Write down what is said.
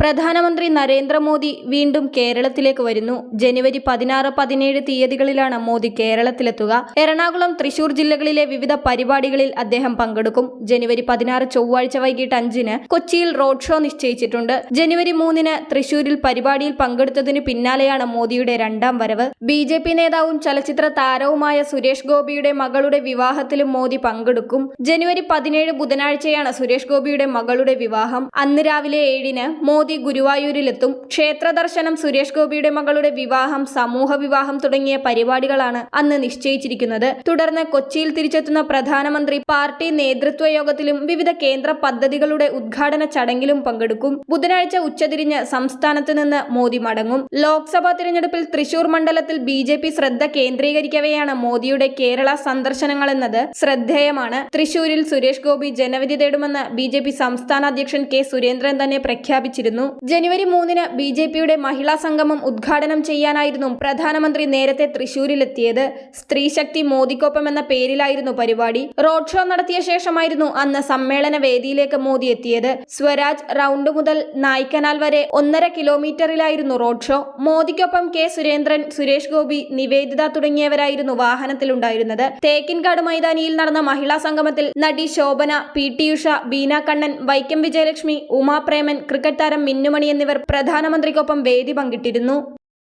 പ്രധാനമന്ത്രി നരേന്ദ്രമോദി വീണ്ടും കേരളത്തിലേക്ക് വരുന്നു. ജനുവരി 16-17 തീയതികളിലാണ് മോദി കേരളത്തിലെത്തുക. എറണാകുളം, തൃശൂർ ജില്ലകളിലെ വിവിധ പരിപാടികളിൽ അദ്ദേഹം പങ്കെടുക്കും. ജനുവരി 16 ചൊവ്വാഴ്ച വൈകിട്ട് 5-ന് കൊച്ചിയിൽ റോഡ് ഷോ നിശ്ചയിച്ചിട്ടുണ്ട്. ജനുവരി 3-ന് തൃശൂരിൽ പരിപാടിയിൽ പങ്കെടുത്തതിനു പിന്നാലെയാണ് മോദിയുടെ രണ്ടാം വരവ്. ബി.ജെ.പി. നേതാവും ചലച്ചിത്ര താരവുമായ സുരേഷ് ഗോപിയുടെ മകളുടെ വിവാഹത്തിലും മോദി പങ്കെടുക്കും. ജനുവരി 17 ബുധനാഴ്ചയാണ് സുരേഷ് ഗോപിയുടെ മകളുടെ വിവാഹം. അന്ന് രാവിലെ 7-ന് മോദി ഗുരുവായൂരിലെത്തും. ക്ഷേത്ര ദർശനം, സുരേഷ് ഗോപിയുടെ മകളുടെ വിവാഹം, സമൂഹ വിവാഹം തുടങ്ങിയ പരിപാടികളാണ് അന്ന് നിശ്ചയിച്ചിരിക്കുന്നത്. തുടർന്ന് കൊച്ചിയിൽ തിരിച്ചെത്തുന്ന പ്രധാനമന്ത്രി പാർട്ടി നേതൃത്വ യോഗത്തിലും വിവിധ കേന്ദ്ര പദ്ധതികളുടെ ഉദ്ഘാടന ചടങ്ങിലും പങ്കെടുക്കും. ബുധനാഴ്ച ഉച്ചതിരിഞ്ഞ് സംസ്ഥാനത്ത് നിന്ന് മോദി മടങ്ങും. ലോക്സഭാ തിരഞ്ഞെടുപ്പിൽ തൃശൂർ മണ്ഡലത്തിൽ ബി.ജെ.പി. ശ്രദ്ധ കേന്ദ്രീകരിക്കവെയാണ് മോദിയുടെ കേരള സന്ദർശനങ്ങളെന്നത് ശ്രദ്ധേയമാണ്. തൃശൂരിൽ സുരേഷ് ഗോപി ജനവിധി തേടുമെന്ന് ബി.ജെ.പി. സംസ്ഥാന അധ്യക്ഷൻ കെ. സുരേന്ദ്രൻ തന്നെ പ്രഖ്യാപിച്ചിരുന്നു. ജനുവരി 3-ന് ബി.ജെ.പിയുടെ മഹിളാ സംഗമം ഉദ്ഘാടനം ചെയ്യാനായിരുന്നു പ്രധാനമന്ത്രി നേരത്തെ തൃശൂരിലെത്തിയത്. സ്ത്രീശക്തി മോദിക്കൊപ്പം എന്ന പേരിലായിരുന്നു പരിപാടി. റോഡ് ഷോ നടത്തിയ ശേഷമായിരുന്നു അന്ന് സമ്മേളന വേദിയിലേക്ക് മോദി എത്തിയത്. സ്വരാജ് റൗണ്ട് മുതൽ നായ്ക്കനാൽ വരെ 1.5 കിലോമീറ്ററിലായിരുന്നു റോഡ് ഷോ. മോദിക്കൊപ്പം കെ. സുരേന്ദ്രൻ, സുരേഷ് ഗോപി, നിവേദിത തുടങ്ങിയവരായിരുന്നു വാഹനത്തിലുണ്ടായിരുന്നത്. തേക്കിൻകാട് മൈതാനിയിൽ നടന്ന മഹിളാ സംഗമത്തിൽ നടി ശോഭന, പി.ടി. ഉഷ, ബീന കണ്ണൻ, വൈക്കം വിജയലക്ഷ്മി, ഉമാ പ്രേമൻ, ക്രിക്കറ്റ് താരം മിന്നുമണി എന്നിവർ പ്രധാനമന്ത്രിക്കൊപ്പം വേദി പങ്കിട്ടിരുന്നു.